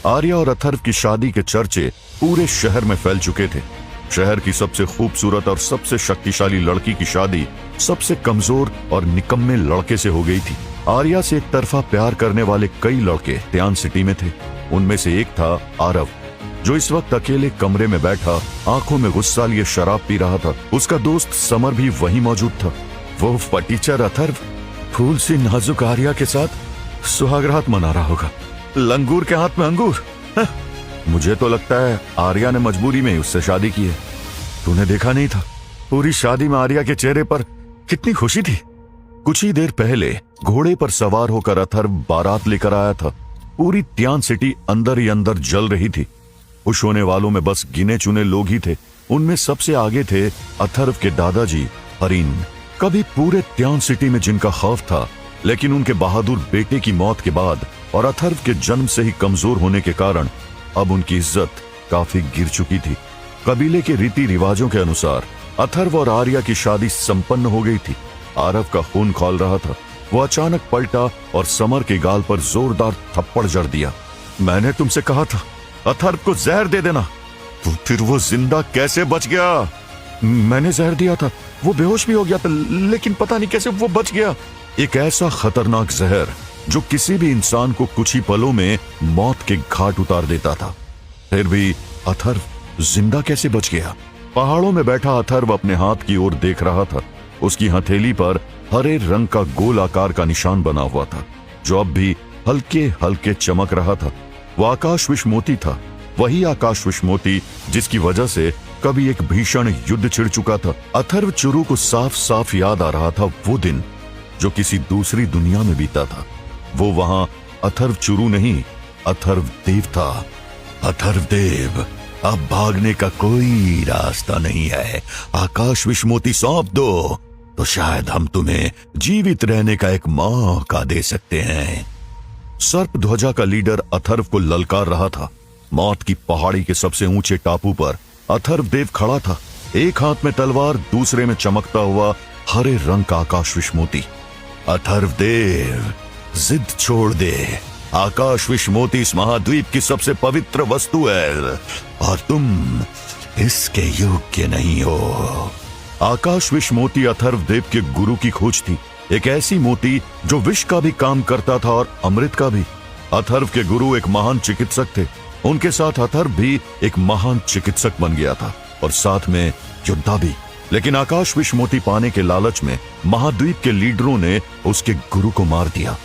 आर्या और अथर्व की शादी के चर्चे पूरे शहर में फैल चुके थे। शहर की सबसे खूबसूरत और सबसे शक्तिशाली लड़की की शादी सबसे कमजोर और निकम्मे लड़के से हो गई थी। आर्या से एक तरफा प्यार करने वाले कई लड़के टियान सिटी में थे। उनमें से एक था आरव, जो इस वक्त अकेले कमरे में बैठा आंखों में गुस्सा लिए शराब पी रहा था। उसका दोस्त समर भी वहीं मौजूद था। वो फटीचर अथर्व फूल सी नाजुक आर्या के साथ सुहागरात मना रहा होगा। लंगूर के हाथ में अंगूर। मुझे तो लगता है आर्या ने मजबूरी में उससे शादी की है। तूने देखा नहीं था पूरी शादी में आर्या के चेहरे पर कितनी खुशी थी। कुछ ही देर पहले घोड़े पर सवार होकर अथर्व बारात लेकर आया था। पूरी टियान सिटी अंदर ही अंदर जल रही थी। खुश होने वालों में बस गिने चुने लोग ही थे। उनमें सबसे आगे थे अथर्व के दादाजी हरीन, कभी पूरे टियान सिटी में जिनका खौफ था, लेकिन उनके बहादुर बेटे की मौत के बाद और अथर्व के जन्म से ही कमजोर होने के कारण अब उनकी इज्जत काफी गिर चुकी थी। कबीले के रीति रिवाजों के अनुसार अथर्व और आर्या की शादी संपन्न हो गई थी। आरव का खून खौल रहा था। वो अचानक पलटा और समर के गाल पर जोरदार थप्पड़ जड़ दिया। मैंने तुमसे कहा था अथर्व को जहर दे देना, तो फिर वो जिंदा कैसे बच गया? मैंने जहर दिया था, वो बेहोश भी हो गया था, लेकिन पता नहीं कैसे वो बच गया। एक ऐसा खतरनाक जहर जो किसी भी इंसान को कुछ ही पलों में मौत के घाट उतार देता था। फिर भी अथर्व जिंदा कैसे बच गया? पहाड़ों में बैठा अथर्व अपने हाथ की ओर देख रहा था। उसकी हथेली पर हरे रंग का गोल आकार का निशान बना हुआ था, जो अब भी हल्के हल्के चमक रहा था। वो आकाश विषमोती था, वही आकाश विषमोती जिसकी वजह से कभी एक भीषण युद्ध छिड़ चुका था। अथर्व चुरू को साफ साफ याद आ रहा था वो दिन जो किसी दूसरी दुनिया में बीता था। वो वहां अथर्व चुरू नहीं, अथर्व देव था। अथर्व देव, अब भागने का कोई रास्ता नहीं है। आकाश विषमोती सौंप दो तो शायद हम तुम्हें जीवित रहने का एक मौका दे सकते हैं। सर्प ध्वजा का लीडर अथर्व को ललकार रहा था। मौत की पहाड़ी के सबसे ऊंचे टापू पर अथर्व देव खड़ा था, एक हाथ में तलवार, दूसरे में चमकता हुआ हरे रंग का आकाश विषमोती। अथर्व देव, जिद छोड़ दे। आकाश विषमोती इस महाद्वीप की सबसे पवित्र वस्तु है और तुम इसके योग्य नहीं हो। आकाश विषमोती अथर्व देव के गुरु की खोज थी, एक ऐसी मोती जो विष का भी काम करता था और अमृत का भी। अथर्व के गुरु एक महान चिकित्सक थे, उनके साथ अथर्व भी एक महान चिकित्सक बन गया था और साथ में योद्धा भी। लेकिन आकाश विषमोती पाने के लालच में महाद्वीप के लीडरों ने उसके गुरु को मार दिया।